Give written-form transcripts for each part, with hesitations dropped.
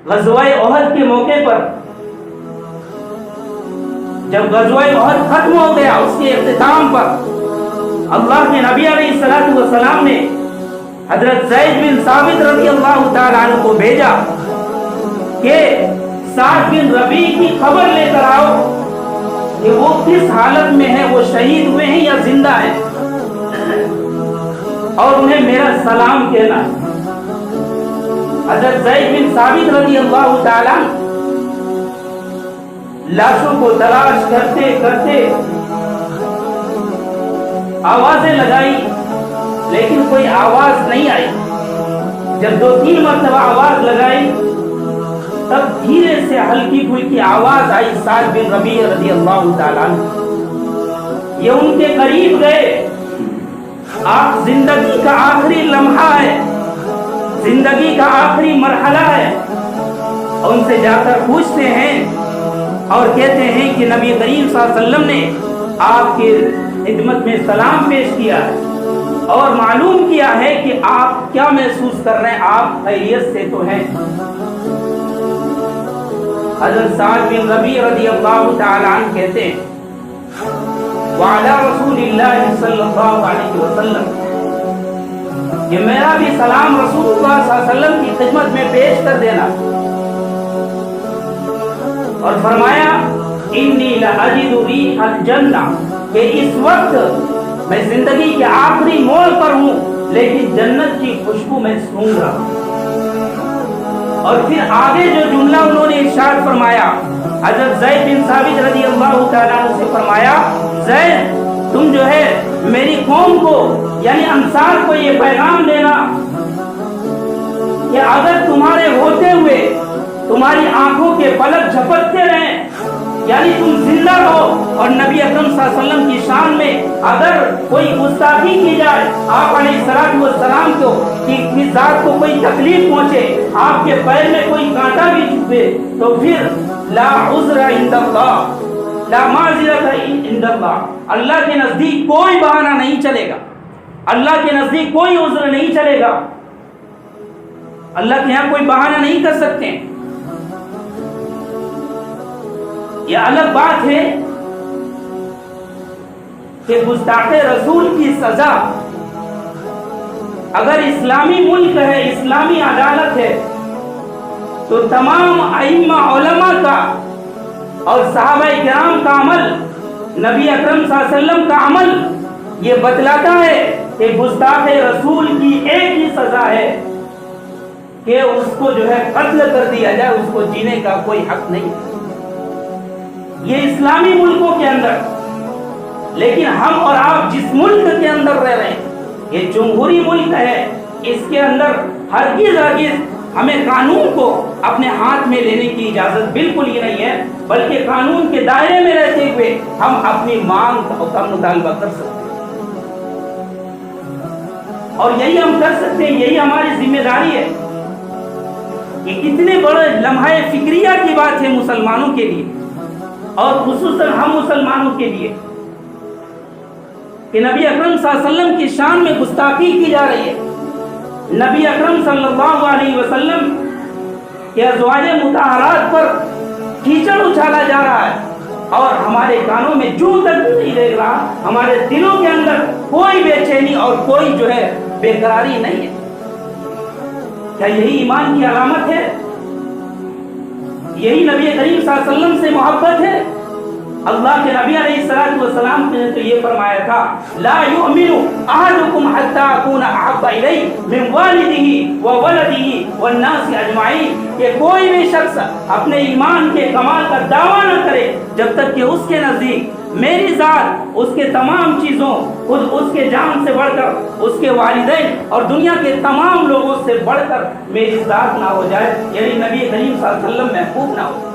غزوہ احد کے موقع پر جب غزوہ احد ختم ہو گیا، اس کے اختتام پر اللہ کے نبی علیہ الصلوۃ والسلام نے حضرت زید بن ثابت رضی اللہ تعالیٰ عنہ کو بھیجا کہ سعد بن ربیع کی خبر لے کر آؤ کہ وہ کس حالت میں ہے، وہ شہید ہوئے ہیں یا زندہ ہیں، اور انہیں میرا سلام کہنا۔ حضرت زید بن ثابت رضی اللہ تعالیٰ لاشوں کو تلاش کرتے کرتے آوازیں لگائی، لیکن کوئی آواز نہیں آئی۔ جب 2-3 مرتبہ آواز لگائی تب دھیرے سے ہلکی پھلکی آواز آئی، سعد بن ربیع رضی اللہ تعالیٰ عنہ۔ یہ ان کے قریب گئے، آپ زندگی کا آخری لمحہ ہے، زندگی کا آخری مرحلہ ہے، اور ان سے جا کر پوچھتے ہیں اور کہتے ہیں کہ نبی کریم صلی اللہ علیہ وسلم نے آپ کی خدمت میں سلام پیش کیا ہے اور معلوم کیا ہے کہ آپ کیا محسوس کر رہے ہیں، آپ خیریت سے تو ہیں۔ حضرت سعد بن ربیع رضی اللہ تعالیٰ عنہ کہتے ہیں وعلی رسول اللہ صلی اللہ علیہ وسلم کہ میرا بھی سلام رسول اللہ صلی اللہ علیہ وسلم کی خدمت میں پیش کر دینا، اور فرمایا انی لاجد ریح الجنہ، کہ اس وقت میں زندگی کے آخری موڑ پر ہوں لیکن جنت کی خوشبو میں سونگھ رہا ہوں۔ اور پھر آگے جو جملہ انہوں نے ارشاد فرمایا، حضرت زید بن ثابت رضی اللہ تعالیٰ عنہ سے فرمایا زید تم جو ہے میری قوم کو یعنی انصار کو یہ پیغام دینا کہ اگر تمہارے ہوتے ہوئے تمہاری آنکھوں کے پلک جھپکتے رہیں، یعنی تم زندہ رہو اور نبی اکرم صلی اللہ علیہ وسلم کی شان میں اگر کوئی گستاخی کی جائے، آپ علیہ الصلوۃ والسلام کو کی ذات کو کوئی تکلیف پہنچے، آپ کے پیر میں کوئی کانٹا بھی چھپے، تو پھر لا عذر عند اللہ لا معذرۃ عند اللہ، اللہ کے نزدیک کوئی بہانہ نہیں چلے گا، اللہ کے نزدیک کوئی عذر نہیں چلے گا، اللہ کے یہاں کوئی بہانہ نہیں کر سکتے۔ یہ الگ بات ہے کہ گستاخ رسول کی سزا اگر اسلامی ملک ہے، اسلامی عدالت ہے، تو تمام ائمہ علماء کا اور صحابہ کرام کا عمل، نبی اکرم صلی اللہ علیہ وسلم کا عمل یہ بتلاتا ہے کہ گستاخ رسول کی ایک ہی سزا ہے کہ اس کو جو ہے قتل کر دیا جائے، اس کو جینے کا کوئی حق نہیں۔ یہ اسلامی ملکوں کے اندر، لیکن ہم اور آپ جس ملک کے اندر رہ رہے ہیں یہ جمہوری ملک ہے، اس کے اندر ہرگز ہمیں قانون کو اپنے ہاتھ میں لینے کی اجازت بالکل ہی نہیں ہے، بلکہ قانون کے دائرے میں رہتے ہوئے ہم اپنی مانگ کا مطالبہ کر سکتے ہیں، اور یہی ہم کر سکتے ہیں، یہی ہماری ذمہ داری ہے۔ یہ کتنے بڑے لمحہ فکریہ کی بات ہے مسلمانوں کے لیے، اور خصوصاً ہم مسلمانوں کے لیے، کہ نبی اکرم صلی اللہ علیہ وسلم کی شان میں گستاخی کی جا رہی ہے، نبی اکرم صلی اللہ علیہ وسلم کے ازواج مطہرات پر کیچڑ اچھالا جا رہا ہے، اور ہمارے کانوں میں جو تک نہیں دیکھ رہا، ہمارے دلوں کے اندر کوئی بے چینی اور کوئی جو ہے بے قراری نہیں ہے۔ کیا یہی ایمان کی علامت ہے؟ یہی نبی کریم صلی اللہ علیہ وسلم سے محبت ہے؟ اللہ کے نبی علیہ الصلوۃ والسلام نے تو یہ فرمایا تھا لا یؤمن احدکم حتی اکون احب الیہ من والدہ وولدہ والناس اجمعین، کہ کوئی بھی شخص اپنے ایمان کے کمال کا دعویٰ نہ کرے جب تک کہ اس کے نزدیک میری ذات اس کے تمام چیزوں، خود اس کے جان سے بڑھ کر اس کے والدین اور دنیا کے تمام لوگوں سے بڑھ کر میری ذات نہ ہو جائے، یعنی نبی کریم صلی اللہ علیہ وسلم محبوب نہ ہو۔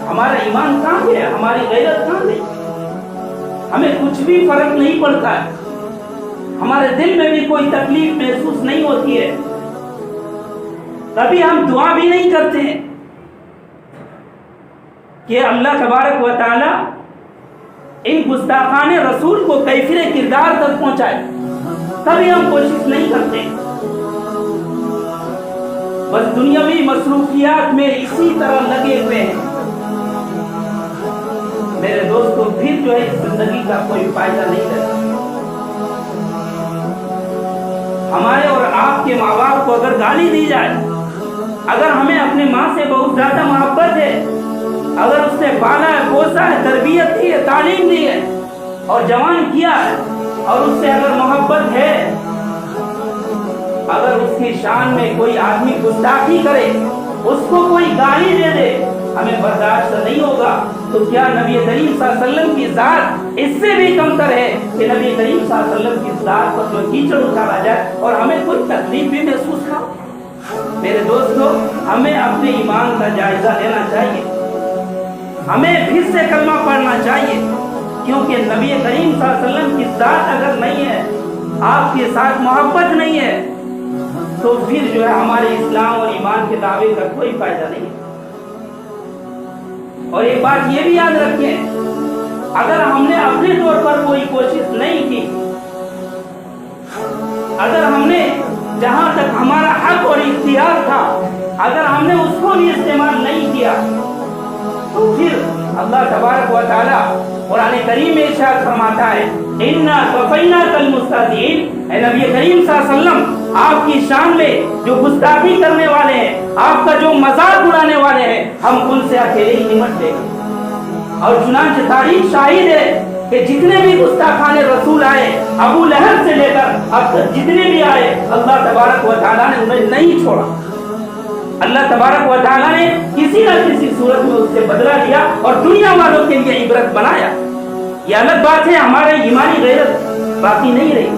ہمارا ایمان کہاں ہے؟ ہماری غیرت کہاں ہے؟ ہمیں کچھ بھی فرق نہیں پڑتا ہے، ہمارے دل میں بھی کوئی تکلیف محسوس نہیں ہوتی ہے، کبھی ہم دعا بھی نہیں کرتے ہیں کہ اللہ تبارک و تعالی ان گستاخان رسول کو کیفر کردار تک پہنچائے، کبھی ہم کوشش نہیں کرتے۔ بس دنیاوی مصروفیات میں اسی طرح لگے ہوئے ہیں، میرے دوستو پھر جو ہے اس زندگی کا کوئی فائدہ نہیں رہتا۔ ہمارے اور آپ کے ماں باپ کو اگر گالی دی جائے، اگر ہمیں اپنے ماں سے بہت زیادہ محبت ہے، اگر اس نے پالا ہے، پوسا ہے، تربیت دی ہے، تعلیم دی ہے اور جوان کیا ہے، اور اس سے اگر محبت ہے، اگر اس کی شان میں کوئی آدمی گستاخی کرے، اس کو کوئی گالی دے دے، ہمیں برداشت نہیں ہوگا، تو کیا نبی کریم صلی اللہ علیہ وسلم کی ذات اس سے بھی کمتر ہے کہ نبی کریم صلی اللہ علیہ وسلم کی ذات پر جو کیچڑ اچھالا جائے اور ہمیں کوئی تکلیف بھی محسوس نہ ہو؟ میرے دوستو، ہمیں اپنے ایمان کا جائزہ لینا چاہیے، ہمیں پھر سے کلمہ پڑھنا چاہیے، کیونکہ نبی کریم صلی اللہ علیہ وسلم کی ذات اگر نہیں ہے، آپ کے ساتھ محبت نہیں ہے، تو پھر جو ہے ہمارے اسلام اور ایمان کے دعوے کا کوئی فائدہ نہیں ہے۔ اور ایک بات یہ بھی یاد رکھیں، اگر ہم نے اپنے طور پر کوئی کوشش نہیں کی، اگر ہم نے جہاں تک ہمارا حق اور اختیار تھا اگر ہم نے اس کو بھی استعمال نہیں کیا، تو پھر اللہ تبارک و تعالی قرآن کریم میں ارشاد فرماتا ہے اِنَّا كَفَيْنَاكَ الْمُسْتَهْزِئِينَ، اے نبی کریم صلی اللہ علیہ وسلم، آپ کی شان میں جو گستاخی کرنے والے ہیں، آپ کا جو مذاق اڑانے والے ہیں، ہم ان سے اکیلے ہی نمٹ لیں گے۔ اور چنانچہ تاریخ شاہد ہے کہ جتنے بھی گستاخان رسول آئے، ابو لہب سے لے کر اب تک جتنے بھی آئے، اللہ تبارک و تعالیٰ نے انہیں نہیں چھوڑا۔ اللہ تبارک و تعالیٰ نے کسی نہ کسی صورت میں اس سے بدلہ لیا اور دنیا والوں کے لیے عبرت بنایا۔ یہ الگ بات ہے، ہمارے ایمانی غیرت باقی نہیں رہی۔